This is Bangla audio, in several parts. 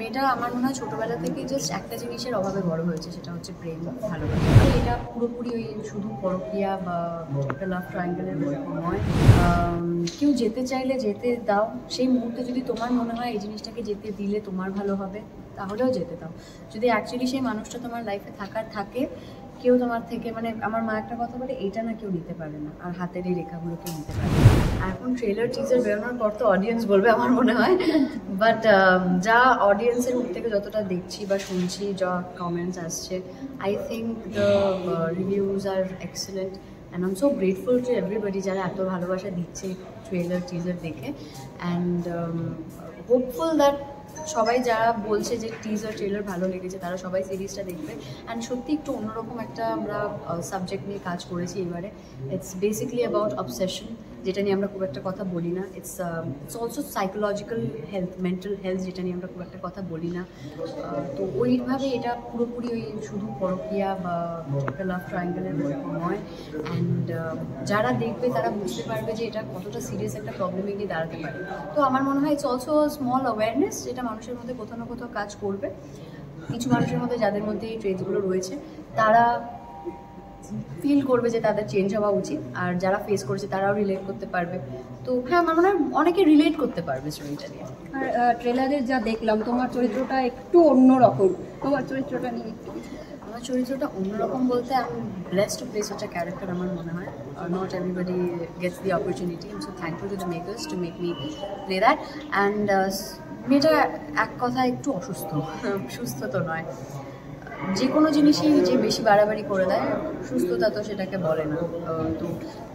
মেয়েটা আমার মনে হয় ছোটোবেলা থেকেই জাস্ট একটা জিনিসের অভাবে বড় হয়েছে, সেটা হচ্ছে প্রেম, ভালোবাসা। এটা পুরোপুরি ওই শুধু পরকীয়া বা একটা লাভ ট্রায়াঙ্গেলের গল্প নয়। কেউ যেতে চাইলে যেতে দাও, সেই মুহূর্তে যদি তোমার মনে হয় এই জিনিসটাকে যেতে দিলে তোমার ভালো হবে, তাহলেও যেতে দাও। যদি অ্যাকচুয়ালি সেই মানুষটা তোমার লাইফে থাকে, কেউ তোমার থেকে, মানে আমার মা একটা কথা বলে, এটা না কেউ নিতে পারে না, আর হাতের এই রেখাগুলো কেউ নিতে পারে না। এখন ট্রেলার টিজার বেরোনোর পর তো অডিয়েন্স বলবে আমার মনে হয়, বাট যা অডিয়েন্সের মুখ থেকে যতটা দেখছি বা শুনছি, যা কমেন্টস আসছে, I think the reviews are excellent and I am so grateful to everybody যারা এত ভালোবাসা দিচ্ছে ট্রেলার টিজার দেখে। অ্যান্ড হোপফুল দ্যাট সবাই যারা বলছে যে টিজার ট্রেলার ভালো লেগেছে তারা সবাই সিরিজটা দেখবে। অ্যান্ড সত্যি একটু অন্যরকম একটা আমরা সাবজেক্ট নিয়ে কাজ করেছি এবারে। ইটস বেসিক্যালি অ্যাবাউট অবসেশন, যেটা নিয়ে আমরা খুব একটা কথা বলি না। It's also psychological health, mental health, যেটা নিয়ে আমরা খুব একটা কথা বলি না। তো ওইভাবে এটা পুরোপুরি ওই শুধু পরকীয়া বা একটা লাভ ট্রায়াঙ্গেলের গল্প নয়। অ্যান্ড যারা দেখবে তারা বুঝতে পারবে যে এটা কতটা সিরিয়াস একটা প্রবলেমে গিয়ে দাঁড়াতে পারে। তো আমার মনে হয় ইটস অলসো স্মল অ্যাওয়ারনেস, যেটা মানুষের মধ্যে কোথাও না কোথাও কাজ করবে। কিছু মানুষের মধ্যে যাদের মধ্যে এই ট্রেডসগুলো রয়েছে তারা ফিল করবে যে তাদের চেঞ্জ হওয়া উচিত, আর যারা ফেস করেছে তারাও রিলেট করতে পারবে। তো হ্যাঁ, আমার মনে হয় অনেকে রিলেট করতে পারবে স্টোরিটা নিয়ে। আর ট্রেলারের যা দেখলাম, তোমার চরিত্রটা একটু অন্যরকম, তোমার চরিত্রটা নিয়ে একটু আমার চরিত্রটা অন্যরকম বলতে, আমি blessed to play such a character. আমার মনে হয় not everybody gets the opportunity. I am so thankful to the makers to make me play that. And মেয়েটা এক কথা একটু অসুস্থ, সুস্থ তো নয়। যে কোনো জিনিসই যে বেশি বাড়াবাড়ি করে দেয়, সুস্থতা তো সেটাকে বলে না। তো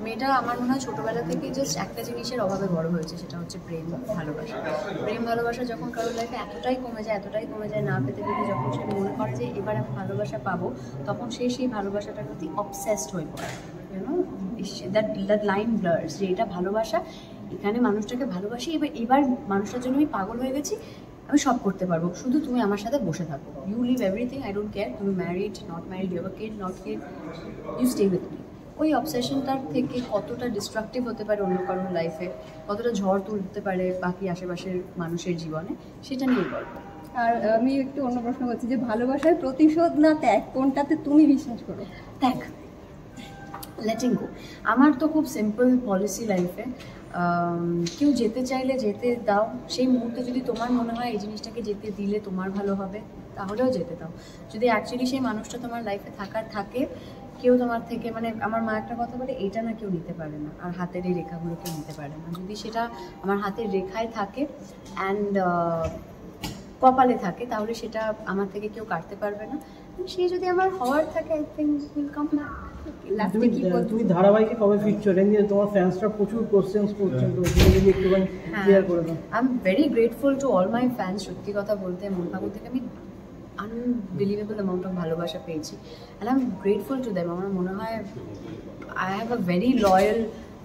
মেয়েটা আমার মনে হয় ছোটোবেলা থেকেই জাস্ট একটা জিনিসের অভাবে বড় হয়েছে, সেটা হচ্ছে প্রেম, ভালোবাসা। প্রেম ভালোবাসা যখন কারোর লাইফে এতটাই কমে যায়, না পেতে পেতে যখন সে মনে করে যে এবার আমি ভালোবাসা পাবো, তখন সে সেই ভালোবাসাটার প্রতি অবসেসড হয়ে পড়ে। ইউনো, দ্যাট লাইন ব্লার্স যে এটা ভালোবাসা, এখানে মানুষটাকে ভালোবাসি, এবার মানুষটার জন্য আমি পাগল হয়ে গেছি, আমি সব করতে পারবো, শুধু তুমি আমার সাথে বসে থাকো। You leave everything, I don't care তুমি married, not married, you have a kid, not kid, you stay with me. ওই অবসেশনটার থেকে কতটা ডিস্ট্রাকটিভ হতে পারে অন্য কারোর লাইফে, কতটা ঝড় তুলতে পারে বাকি আশেপাশের মানুষের জীবনে, সেটা নিয়ে গল্প। আর আমি একটু অন্য প্রশ্ন করছি যে ভালোবাসায় প্রতিশোধ না ত্যাগ, কোনটাতে তুমি বিশ্বাস করো? ত্যাগ, লেটিং গো। আমার তো খুব সিম্পল পলিসি লাইফে, কেউ যেতে চাইলে যেতে দাও, সেই মুহূর্তে যদি তোমার মনে হয় এই জিনিসটাকে যেতে দিলে তোমার ভালো হবে, তাহলেও যেতে দাও। যদি অ্যাকচুয়ালি সেই মানুষটা তোমার লাইফে থাকে, কেউ তোমার থেকে, মানে আমার মা একটা কথা বলে, এটা না কেউ নিতে পারে না, আর হাতের এই রেখাগুলো কেউ নিতে পারে না। যদি সেটা আমার হাতের রেখায় থাকে অ্যান্ড কপালে থাকে, তাহলে সেটা আমার থেকে কেউ কাটতে পারবে না। সে যদি আমার হওয়ার থাকে, I think will come back. তুমি ধারাবাহিকে কবে ফিরছো? এটা নিয়ে তোমার ফ্যান্সরা প্রচুর কোশ্চেন্স করছেন, তো যদি একটুখানি ক্লিয়ার করে দাও। I am very grateful to all my fans. সত্যি কথা বলতে মন ভাগর থেকে আমি আনবিলিভেবল অ্যামাউন্ট অফ ভালোবাসা পেয়েছি, and I am grateful to them. আমার মনে হয় I have a very loyal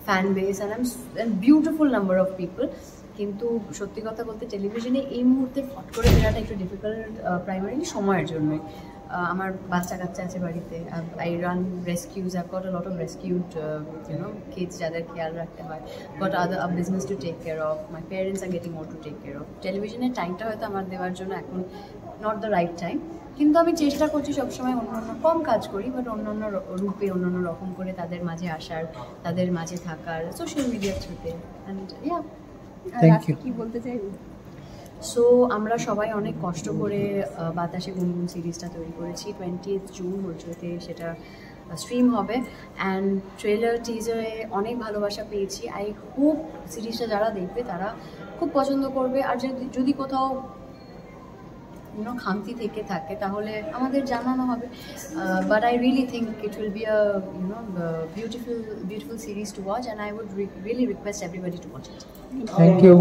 fan base and I M beautiful number of people. কিন্তু সত্যি কথা বলতে টেলিভিশনে এই মুহূর্তে ফট করে বেরাটা একটু ডিফিকাল্ট, প্রাইমারিলি সময়ের জন্যই। আমার বাচ্চা কাচ্চা আছে বাড়িতে, I run rescues, I got a lot of rescued kids যাদের খেয়াল রাখতে হয়, got other business to take care of, my parents are getting more to take care of. টেলিভিশনের টাইমটা হয়তো আমার দেওয়ার জন্য এখন নট দ্য রাইট টাইম, কিন্তু আমি চেষ্টা করছি সবসময় অন্য কম কাজ করি, বাট অন্য রূপে, অন্য রকম করে তাদের মাঝে আসার, তাদের মাঝে থাকার, সোশ্যাল মিডিয়ার থ্রুতে। অ্যান্ড ইয়া, কি বলতে চাই? সো আমরা সবাই অনেক কষ্ট করে বাতাসে গুনগুন সিরিজটা তৈরি করেছি। 20th জুন হচ্ছে সেটা স্ট্রিম হবে, অ্যান্ড ট্রেলার টিজারে অনেক ভালোবাসা পেয়েছি। আই হোপ সিরিজটা যারা দেখবে তারা খুব পছন্দ করবে, আর যদি কোথাও খামতি থেকে থাকে তাহলে আমাদের জানানো হবে। But I really think it will be a beautiful series to watch, and I would really request everybody to watch it. Thank you.